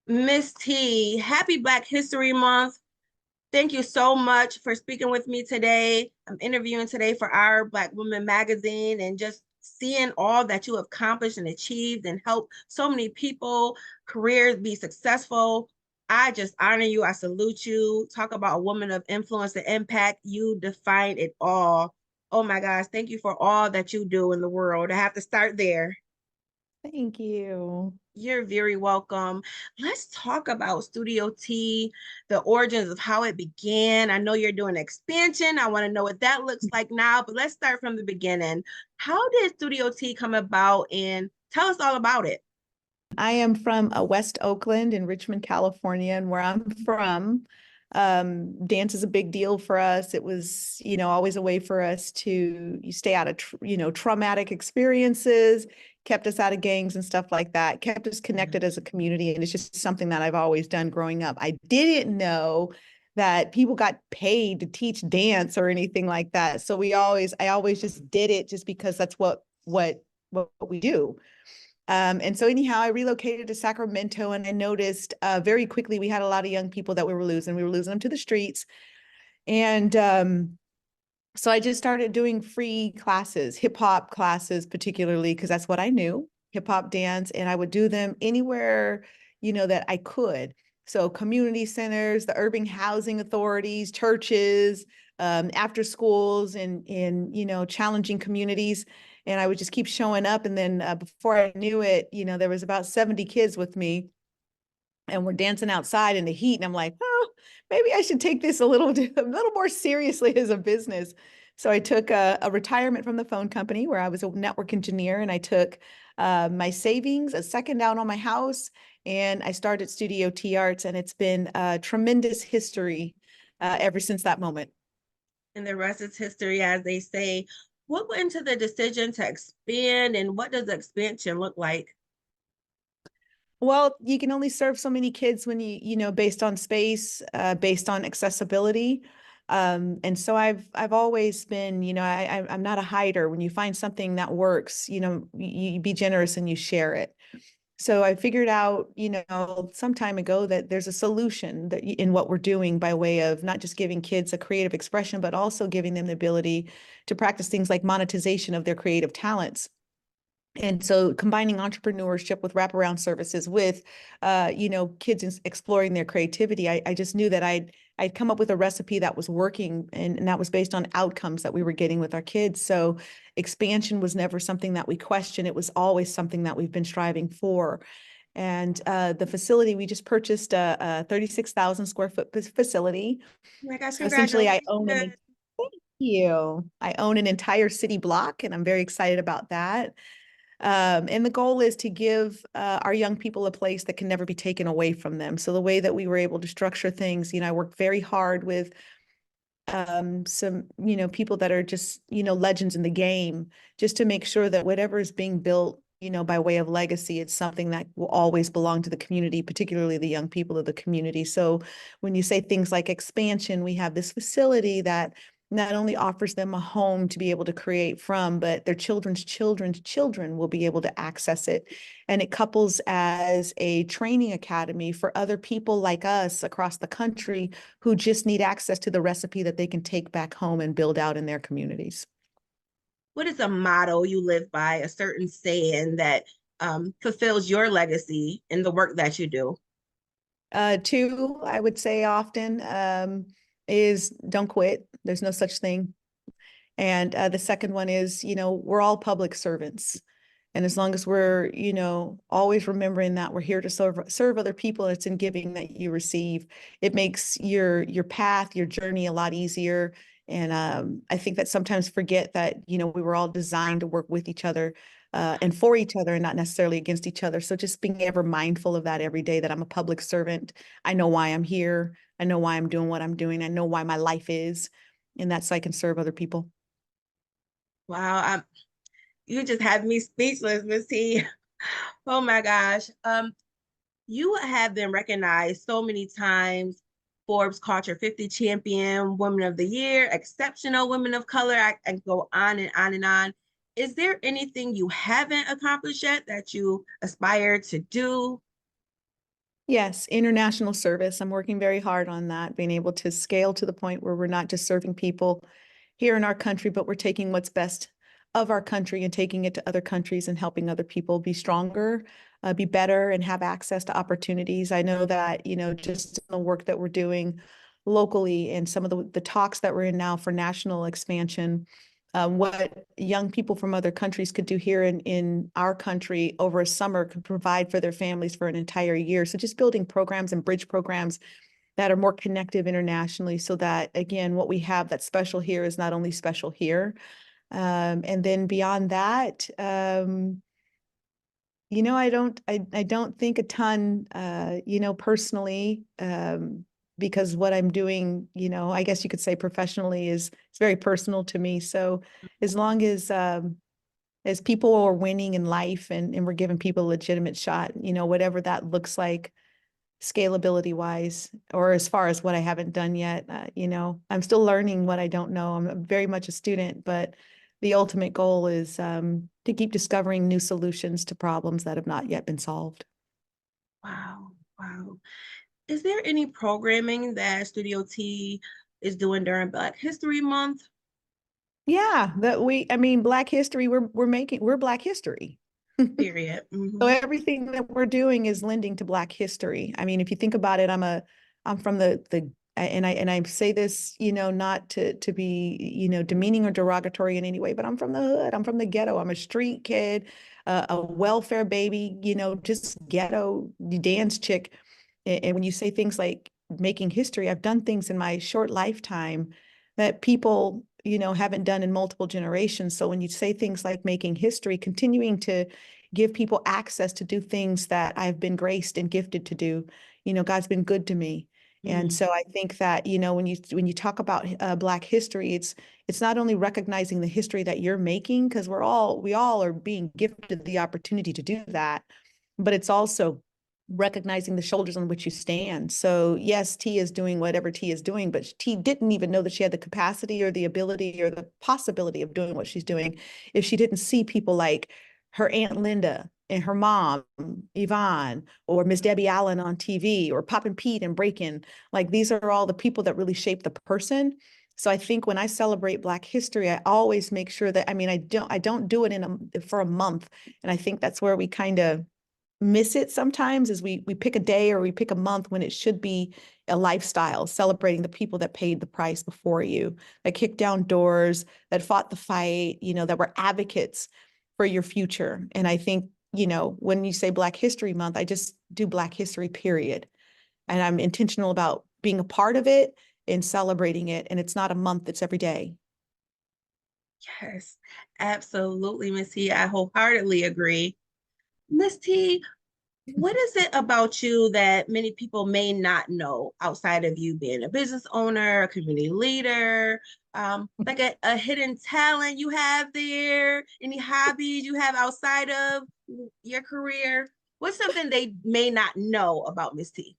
Miss T, happy Black History Month. Thank you so much for speaking with me today. I'm interviewing today for our Black Women magazine and just seeing all that you have accomplished and achieved and helped so many people, careers be successful. I just honor you. I salute you. Talk about a woman of influence and impact. You define it all. Oh my gosh. Thank you for all that you do in the world. I have to start there. Thank you. You're very welcome. Let's talk about Studio T, the origins of how it began. I know you're doing expansion. I want to know what that looks like now, but let's start from the beginning. How did Studio T come about and tell us all about it? I am from West Oakland in Richmond, California, and where I'm from, dance is a big deal for us. It was, always a way for us to stay out of, traumatic experiences, kept us out of gangs and stuff like that, kept us Mhm. connected as a community. And it's just something that I've always done growing up. I didn't know that people got paid to teach dance or anything like that. So I always just did it just because that's what we do. And so anyhow, I relocated to Sacramento and I noticed very quickly we had a lot of young people that we were losing. We were losing them to the streets. And so I just started doing free classes, hip hop classes, particularly because that's what I knew, hip hop dance. And I would do them anywhere, that I could. So community centers, the urban housing authorities, churches, after schools in, challenging communities. And I would just keep showing up. And then before I knew it, there was about 70 kids with me and we're dancing outside in the heat. And I'm like, oh, maybe I should take this a little more seriously as a business. So I took a retirement from the phone company where I was a network engineer, and I took my savings, a second down on my house, and I started Studio T Arts, and it's been a tremendous history ever since that moment. And the rest is history, as they say. What went into the decision to expand and what does expansion look like? Well, you can only serve so many kids when based on space, based on accessibility. And so I've always been, I'm not a hider. When you find something that works, you be generous and you share it. So I figured out, some time ago that there's a solution that in what we're doing by way of not just giving kids a creative expression, but also giving them the ability to practice things like monetization of their creative talents. And so combining entrepreneurship with wraparound services with, kids exploring their creativity, I just knew that I'd come up with a recipe that was working, and that was based on outcomes that we were getting with our kids. So expansion was never something that we questioned. It was always something that we've been striving for. And the facility, we just purchased a 36,000 square foot facility. Oh my gosh, So essentially I congratulations. own thank you. I own an entire city block, and I'm very excited about that. And the goal is to give our young people a place that can never be taken away from them. So the way that we were able to structure things, I worked very hard with some, people that are just, legends in the game, just to make sure that whatever is being built, by way of legacy, it's something that will always belong to the community, particularly the young people of the community. So when you say things like expansion, we have this facility that not only offers them a home to be able to create from, but their children's children will be able to access it. And it couples as a training academy for other people like us across the country who just need access to the recipe that they can take back home and build out in their communities. What is a motto you live by, a certain saying that fulfills your legacy in the work that you do? Two, I would say often, is don't quit. There's no such thing. And the second one is, we're all public servants. And as long as we're, always remembering that we're here to serve other people, and it's in giving that you receive, it makes your path, your journey a lot easier. And I think that sometimes forget that, we were all designed to work with each other and for each other and not necessarily against each other. So just being ever mindful of that every day, that I'm a public servant. I know why I'm here. I know why I'm doing what I'm doing. I know why my life is. And that's so I can serve other people. Wow, you just have me speechless, Miss T. Oh my gosh. You have been recognized so many times. Forbes Culture 50 Champion, Women of the Year, Exceptional Women of Color. I go on and on and on. Is there anything you haven't accomplished yet that you aspire to do? Yes, international service. I'm working very hard on that, being able to scale to the point where we're not just serving people here in our country, but we're taking what's best of our country and taking it to other countries and helping other people be stronger, be better, and have access to opportunities. I know that, just the work that we're doing locally and some of the talks that we're in now for national expansion, what young people from other countries could do here in our country over a summer could provide for their families for an entire year. So just building programs and bridge programs that are more connective internationally so that, again, what we have that's special here is not only special here. And then beyond that, I don't think a ton, personally, because what I'm doing, I guess you could say professionally is it's very personal to me. So as long as people are winning in life and we're giving people a legitimate shot, whatever that looks like, scalability wise, or as far as what I haven't done yet, I'm still learning what I don't know. I'm very much a student, but the ultimate goal is to keep discovering new solutions to problems that have not yet been solved. Wow. Wow. Is there any programming that Studio T is doing during Black History Month? Yeah, I mean, Black history, we're Black history. Period. So Hmm. everything that we're doing is lending to Black history. I mean, if you think about it, I'm from and I say this, not to be, demeaning or derogatory in any way, but I'm from the hood. I'm from the ghetto. I'm a street kid, a welfare baby, just ghetto dance chick. And when you say things like making history, I've done things in my short lifetime that people, haven't done in multiple generations. So when you say things like making history, continuing to give people access to do things that I've been graced and gifted to do. God's been good to me. And Mm, so I think that, when you talk about Black history, it's not only recognizing the history that you're making, because we all are being gifted the opportunity to do that, but it's also recognizing the shoulders on which you stand. So yes, T is doing whatever T is doing, but T didn't even know that she had the capacity or the ability or the possibility of doing what she's doing if she didn't see people like her Aunt Linda and her mom, Yvonne, or Miss Debbie Allen on TV, or Poppin' Pete and Breakin'. Like these are all the people that really shape the person. So I think when I celebrate Black history, I always make sure that, I mean, I don't do it for a month. And I think that's where we kind of miss it sometimes is we pick a day or we pick a month when it should be a lifestyle celebrating the people that paid the price before you, that kicked down doors, that fought the fight, that were advocates for your future. And I think, when you say Black History Month, I just do Black history, period. And I'm intentional about being a part of it and celebrating it. And it's not a month, it's every day. yes, absolutely, Miss T. I wholeheartedly agree. Miss T, what is it about you that many people may not know outside of you being a business owner, a community leader, like a hidden talent you have there, any hobbies you have outside of your career? What's something they may not know about Miss T?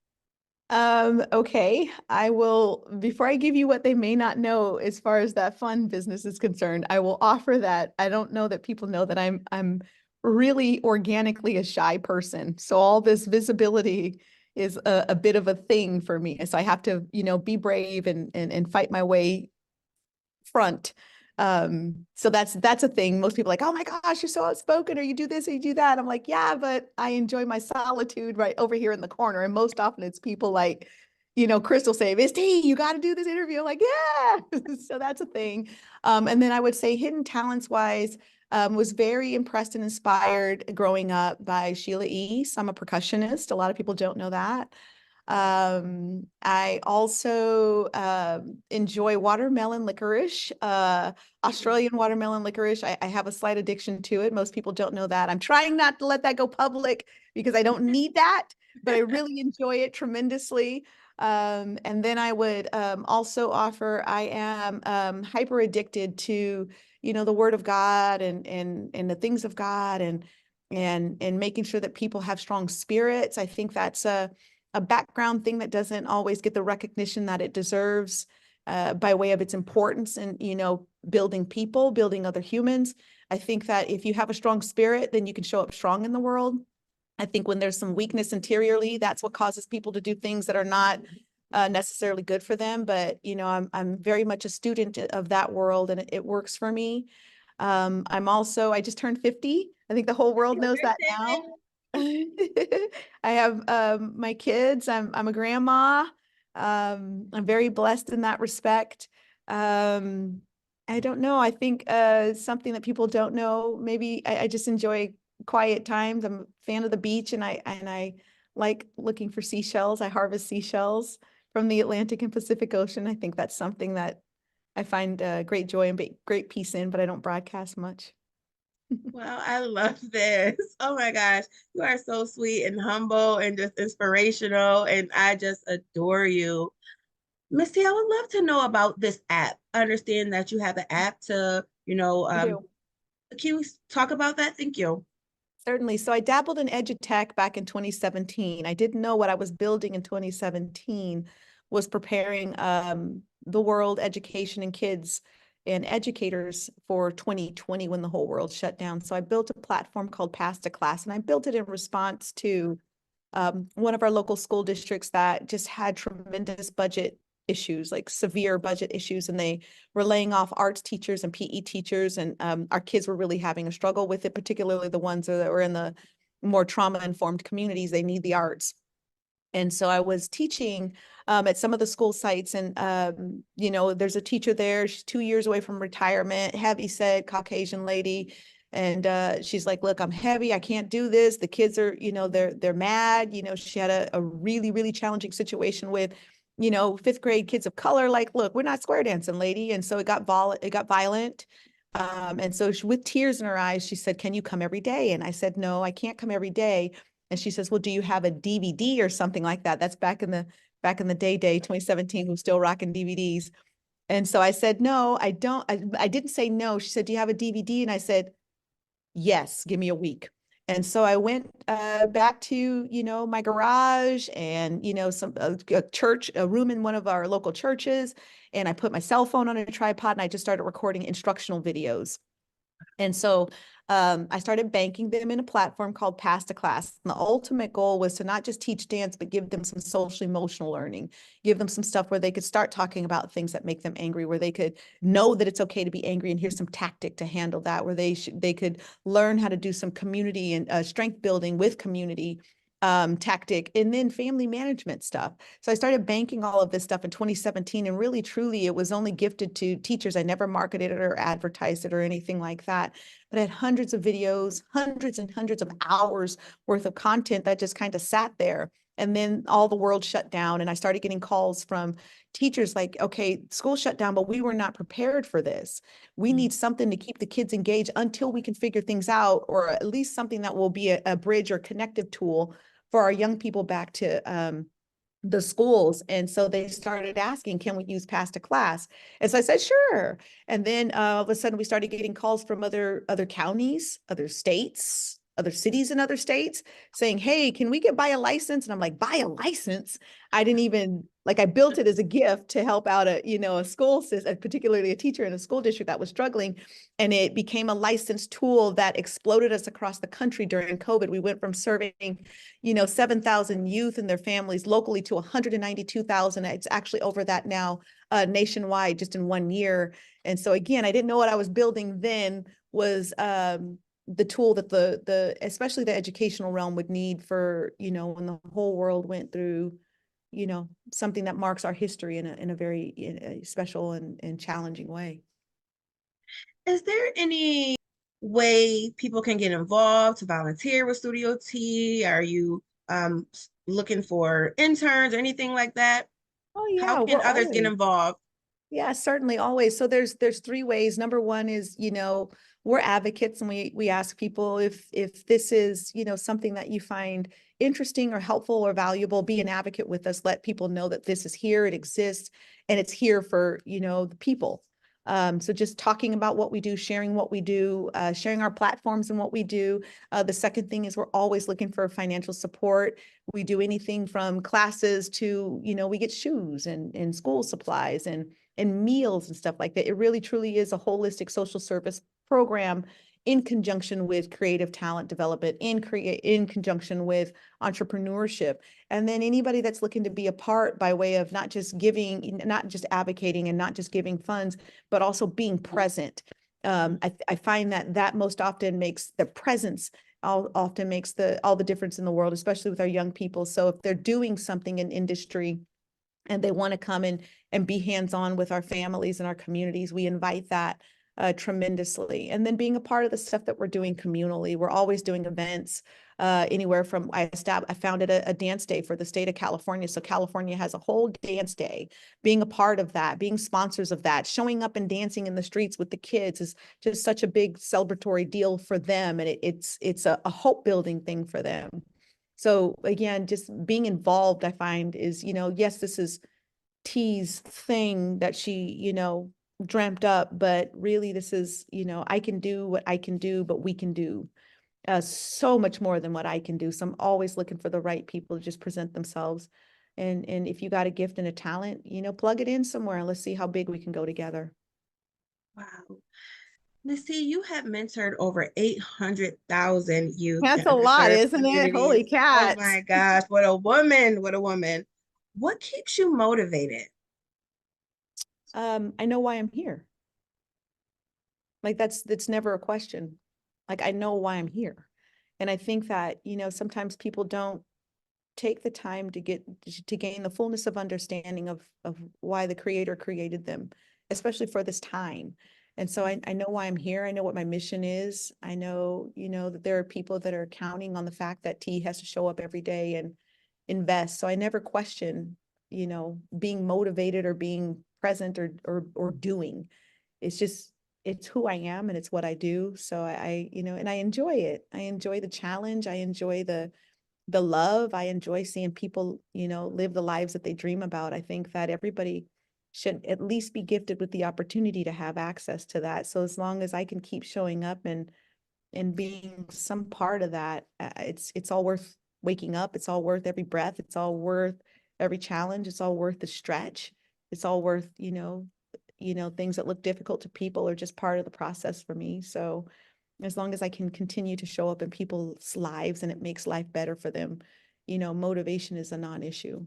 Okay. I will, before I give you what they may not know as far as that fun business is concerned, I will offer that I don't know that people know that I'm really organically a shy person. So all this visibility is a bit of a thing for me. So I have to, be brave and fight my way front. So that's a thing. Most people are like, oh my gosh, you're so outspoken, or you do this or you do that. I'm like, yeah, but I enjoy my solitude right over here in the corner. And most often it's people like, Crystal say, Miss T, you got to do this interview. I'm like, yeah. So that's a thing. And then I would say hidden talents wise, was very impressed and inspired growing up by Sheila East. I'm a percussionist. A lot of people don't know that. I also enjoy watermelon licorice, Australian watermelon licorice. I have a slight addiction to it. Most people don't know that. I'm trying not to let that go public because I don't need that, but I really enjoy it tremendously. And then I would also offer, I am hyper addicted to, the word of God and the things of God and making sure that people have strong spirits. I think that's a background thing that doesn't always get the recognition that it deserves by way of its importance and, building people, building other humans. I think that if you have a strong spirit, then you can show up strong in the world. I think when there's some weakness interiorly, that's what causes people to do things that are not necessarily good for them. But, you know, I'm very much a student of that world, and it works for me. I just turned 50. I think the whole world knows that now. I have my kids. I'm a grandma. I'm very blessed in that respect. Um, I don't know. I think something that people don't know, maybe I just enjoy quiet times. I'm a fan of the beach, and I like looking for seashells. I harvest seashells from the Atlantic and Pacific Ocean. I think that's something that I find great joy and great peace in, but I don't broadcast much. Well, I love this. Oh my gosh. You are so sweet and humble and just inspirational. And I just adore you. Misty, I would love to know about this app. I understand that you have an app to, I do. can you talk about that? Thank you. Certainly. So I dabbled in edutech back in 2017. I didn't know what I was building in 2017 was preparing the world, education and kids and educators for 2020 when the whole world shut down. So I built a platform called Pass to Class, and I built it in response to one of our local school districts that just had tremendous budget issues, like severe budget issues, and they were laying off arts teachers and PE teachers, and our kids were really having a struggle with it, particularly the ones that were in the more trauma-informed communities. They need the arts. And so I was teaching at some of the school sites, and you know, there's a teacher there. She's 2 years away from retirement, heavy set Caucasian lady, and she's like, "Look, I'm heavy. I can't do this. The kids are, you know, they're mad. You know, she had a really challenging situation with, you know, fifth grade kids of color. Like, look, we're not square dancing, lady." And so it got violent. And so with tears in her eyes, she said, "Can you come every day?" And I said, "No, I can't come every day." And she says, "Well, do you have a DVD or something like that?" That's back in the day, 2017, we're still rocking DVDs. And so I said, "No, I don't." I didn't say no. She said, "Do you have a DVD?" And I said, "Yes, give me a week." And so I went back to, you know, my garage and, you know, a church, a room in one of our local churches. And I put my cell phone on a tripod, and I just started recording instructional videos. And so I started banking them in a platform called Pass to Class. And the ultimate goal was to not just teach dance, but give them some social emotional learning, give them some stuff where they could start talking about things that make them angry, where they could know that it's okay to be angry, and here's some tactic to handle that, where they could learn how to do some community and strength building with community tactic, and then family management stuff. So I started banking all of this stuff in 2017, and really, truly, it was only gifted to teachers. I never marketed it or advertised it or anything like that. But I had hundreds of videos, hundreds and hundreds of hours worth of content that just kind of sat there. And then all the world shut down, and I started getting calls from teachers like, "Okay, school shut down, but we were not prepared for this. We need something to keep the kids engaged until we can figure things out, or at least something that will be a bridge or connective tool for our young people back to the schools." And so they started asking, "Can we use Pass to Class?" And so I said, "Sure." And then all of a sudden we started getting calls from other counties, other states, other cities in other states saying, "Hey, can we buy a license?" And I'm like, "Buy a license?" I didn't even, like, I built it as a gift to help out a, you know, a school system, particularly a teacher in a school district that was struggling. And it became a licensed tool that exploded us across the country during COVID. We went from serving, you know, 7,000 youth and their families locally to 192,000. It's actually over that now nationwide just in 1 year. And so again, I didn't know what I was building then was the tool that especially the educational realm would need for, you know, when the whole world went through, you know, something that marks our history in a very special and challenging way. Is there any way people can get involved to volunteer with Studio T? Are you looking for interns or anything like that? Oh How yeah, can we're others get always. involved? Yeah, certainly, always. So there's three ways. Number one is, you know, we're advocates, and we ask people if this is, you know, something that you find interesting or helpful or valuable, be an advocate with us. Let people know that this is here, it exists, and it's here for, you know, the people. So just talking about what we do, sharing what we do, sharing our platforms and what we do. The second thing is we're always looking for financial support. We do anything from classes to, you know, we get shoes and school supplies and meals and stuff like that. It really truly is a holistic social service program in conjunction with creative talent development, in conjunction with entrepreneurship. And then anybody that's looking to be a part by way of not just giving, not just advocating and not just giving funds, but also being present. I find that most often makes the presence often makes all the difference in the world, especially with our young people. So if they're doing something in industry and they want to come in and be hands-on with our families and our communities, we invite that tremendously. And then being a part of the stuff that we're doing communally, we're always doing events anywhere from, I founded a dance day for the state of California. So California has a whole dance day. Being a part of that, being sponsors of that, showing up and dancing in the streets with the kids is just such a big celebratory deal for them. And it's a hope building thing for them. So again, just being involved, I find is, yes, this is T's thing that she, dreamt up, but really this is, I can do what I can do, but we can do so much more than what I can do. So I'm always looking for the right people to just present themselves. And if you got a gift and a talent, plug it in somewhere and let's see how big we can go together. Wow. Missy, you have mentored over 800,000 youth in That's a lot, underserved isn't it? communities. Holy Oh cats. my gosh, what a woman. What a woman. What keeps you motivated? I know why I'm here. Like that's never a question. Like I know why I'm here. And I think that, sometimes people don't take the time to gain the fullness of understanding of why the creator created them, especially for this time. And so I know why I'm here. I know what my mission is. I know, that there are people that are counting on the fact that T has to show up every day and invest. So I never question, being motivated or being present or doing. It's just it's who I am and it's what I do. So and I enjoy it. I enjoy the challenge. I enjoy the love. I enjoy seeing people, live the lives that they dream about. I think that everybody should at least be gifted with the opportunity to have access to that. So as long as I can keep showing up and being some part of that, it's all worth waking up. It's all worth every breath. It's all worth every challenge. It's all worth the stretch. It's all worth, things that look difficult to people are just part of the process for me. So as long as I can continue to show up in people's lives and it makes life better for them, motivation is a non-issue.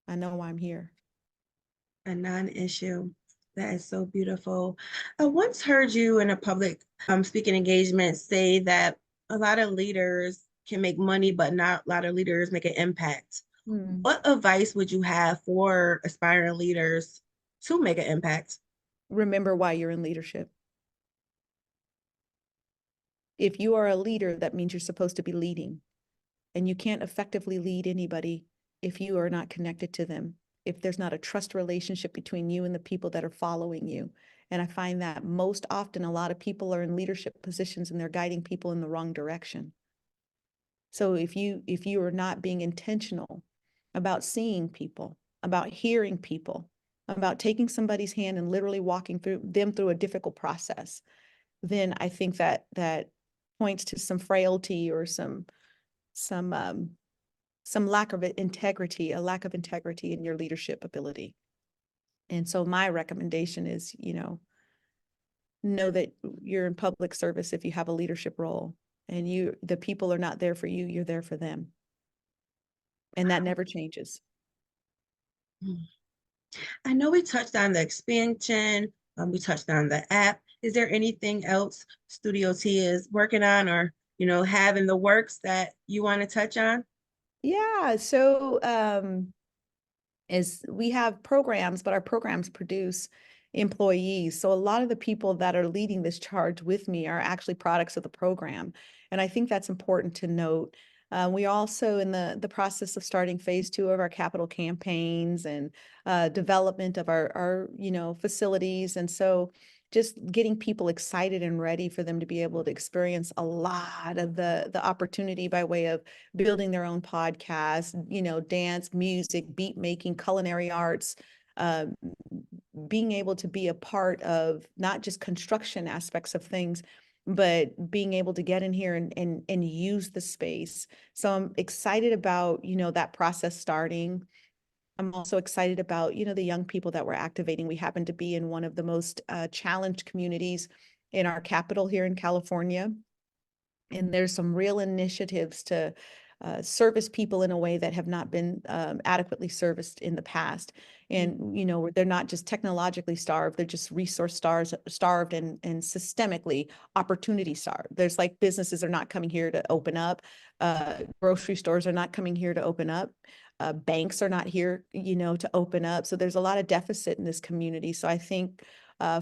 I know why I'm here. A non-issue. That is so beautiful. I once heard you in a public speaking engagement say that a lot of leaders can make money, but not a lot of leaders make an impact. Hmm. What advice would you have for aspiring leaders to make an impact? Remember why you're in leadership. If you are a leader, that means you're supposed to be leading. And you can't effectively lead anybody if you are not connected to them, if there's not a trust relationship between you and the people that are following you. And I find that most often a lot of people are in leadership positions and they're guiding people in the wrong direction. So if you are not being intentional about seeing people, about hearing people, about taking somebody's hand and literally walking through a difficult process, then I think that points to some frailty or some lack of integrity, a lack of integrity in your leadership ability. And so my recommendation is, know that you're in public service if you have a leadership role and the people are not there for you, you're there for them. And that never changes. I know we touched on the expansion, we touched on the app. Is there anything else Studio T is working on or, have in the works that you want to touch on? Yeah. So is we have programs, but our programs produce employees. So a lot of the people that are leading this charge with me are actually products of the program. And I think that's important to note. We also in the process of starting phase 2 of our capital campaigns and development of our facilities. And so just getting people excited and ready for them to be able to experience a lot of the opportunity by way of building their own podcast, dance, music, beat making, culinary arts, um, being able to be a part of not just construction aspects of things, but being able to get in here and use the space. So I'm excited about, that process starting. I'm also excited about, the young people that we're activating. We happen to be in one of the most challenged communities in our capital here in California. And there's some real initiatives to service people in a way that have not been adequately serviced in the past. And, you know, they're not just technologically starved, they're just resource starved and systemically opportunity starved. There's like businesses are not coming here to open up. Grocery stores are not coming here to open up. Banks are not here, you know, to open up. So there's a lot of deficit in this community. So I think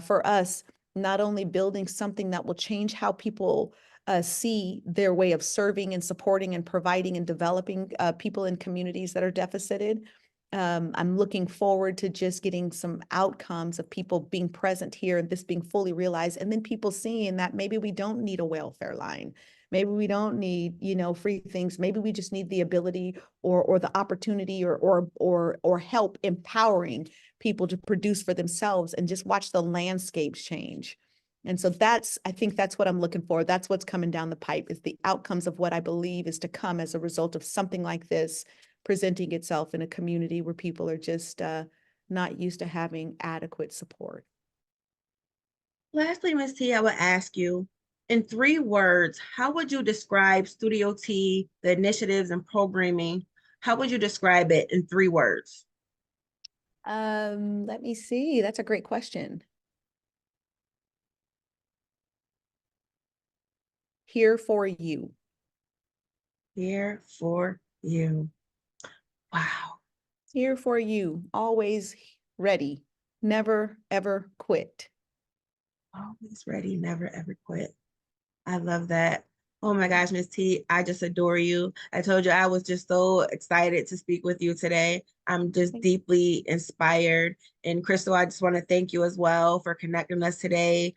for us, not only building something that will change how people see their way of serving and supporting and providing and developing people in communities that are deficited. I'm looking forward to just getting some outcomes of people being present here and this being fully realized, and then people seeing that maybe we don't need a welfare line. Maybe we don't need, you know, free things. Maybe we just need the ability or the opportunity or help empowering people to produce for themselves and just watch the landscapes change. And so I think that's what I'm looking for. That's what's coming down the pipe, is the outcomes of what I believe is to come as a result of something like this presenting itself in a community where people are just not used to having adequate support. Lastly, Ms. T, I would ask you, in 3 words, how would you describe Studio T, the initiatives and programming? How would you describe it in 3 words? Let me see. That's a great question. Here for you. Here for you. Wow. Here for you. Always ready. Never, ever quit. Always ready, never ever quit. I love that. Oh my gosh, Miss T, I just adore you. I told you I was just so excited to speak with you today. I'm just deeply inspired. And Crystal, I just want to thank you as well for connecting us today.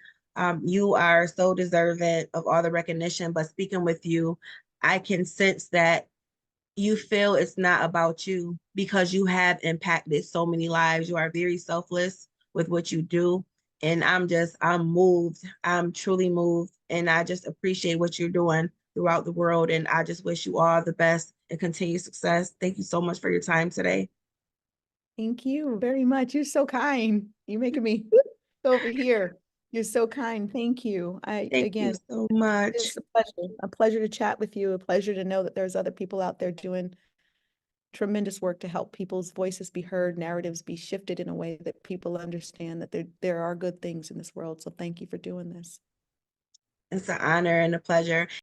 You are so deserving of all the recognition, but speaking with you, I can sense that you feel it's not about you because you have impacted so many lives. You are very selfless with what you do. And I'm moved. I'm truly moved. And I just appreciate what you're doing throughout the world. And I just wish you all the best and continued success. Thank you so much for your time today. Thank you very much. You're so kind. You're making me over here. You're so kind. Thank you. Thank you Again, so much. it's a pleasure to chat with you, a pleasure to know that there's other people out there doing tremendous work to help people's voices be heard, narratives be shifted in a way that people understand that there are good things in this world. So thank you for doing this. It's an honor and a pleasure.